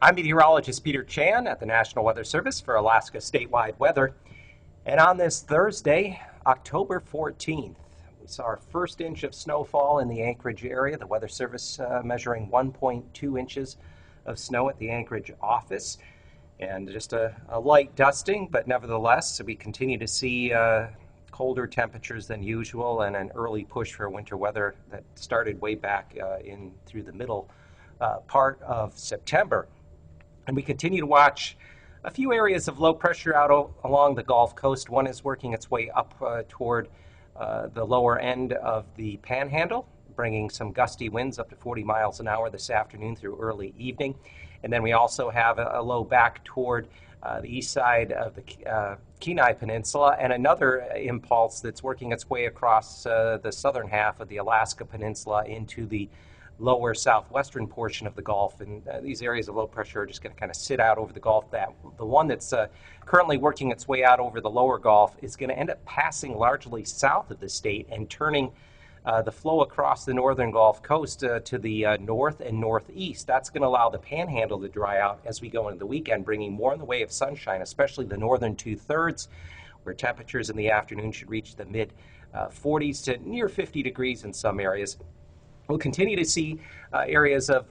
I'm meteorologist Peter Chan at the National Weather Service for Alaska statewide weather. And on this Thursday, October 14th, we saw our first inch of snowfall in the Anchorage area. The Weather Service measuring 1.2 inches of snow at the Anchorage office. And just a light dusting, but nevertheless, we continue to see colder temperatures than usual and an early push for winter weather that started way back in through the middle part of September. And we continue to watch a few areas of low pressure out along the Gulf Coast. One is working its way up toward the lower end of the Panhandle, bringing some gusty winds up to 40 miles an hour this afternoon through early evening. And then we also have a low back toward the east side of the Kenai Peninsula, and another impulse that's working its way across the southern half of the Alaska Peninsula into the lower southwestern portion of the Gulf. And these areas of low pressure are just going to kind of sit out over the Gulf. The one that's currently working its way out over the lower Gulf is going to end up passing largely south of the state and turning the flow across the northern Gulf Coast to the north and northeast. That's going to allow the Panhandle to dry out as we go into the weekend, bringing more in the way of sunshine, especially the northern two-thirds, where temperatures in the afternoon should reach the mid 40s to near 50 degrees in some areas. We'll continue to see areas of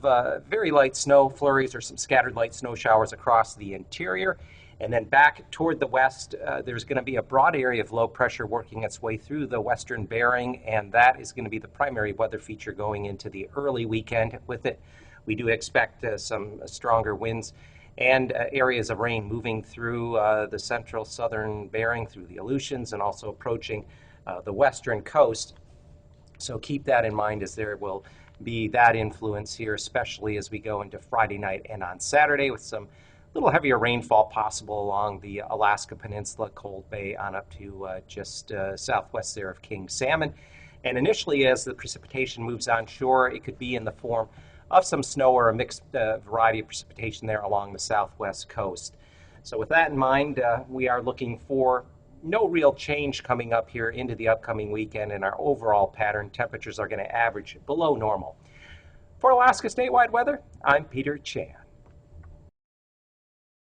very light snow flurries or some scattered light snow showers across the interior. And then back toward the west, there's going to be a broad area of low pressure working its way through the western Bering, and that is going to be the primary weather feature going into the early weekend. With it, we do expect some stronger winds and areas of rain moving through the central southern Bering, through the Aleutians, and also approaching the western coast. So keep that in mind, as there will be that influence here, especially as we go into Friday night and on Saturday, with some little heavier rainfall possible along the Alaska Peninsula, Cold Bay, on up to just southwest there of King Salmon. And initially, as the precipitation moves onshore, it could be in the form of some snow or a mixed variety of precipitation there along the southwest coast. So with that in mind, we are looking for no real change coming up here into the upcoming weekend in our overall pattern. Temperatures are going to average below normal. For Alaska statewide weather, I'm Peter Chan.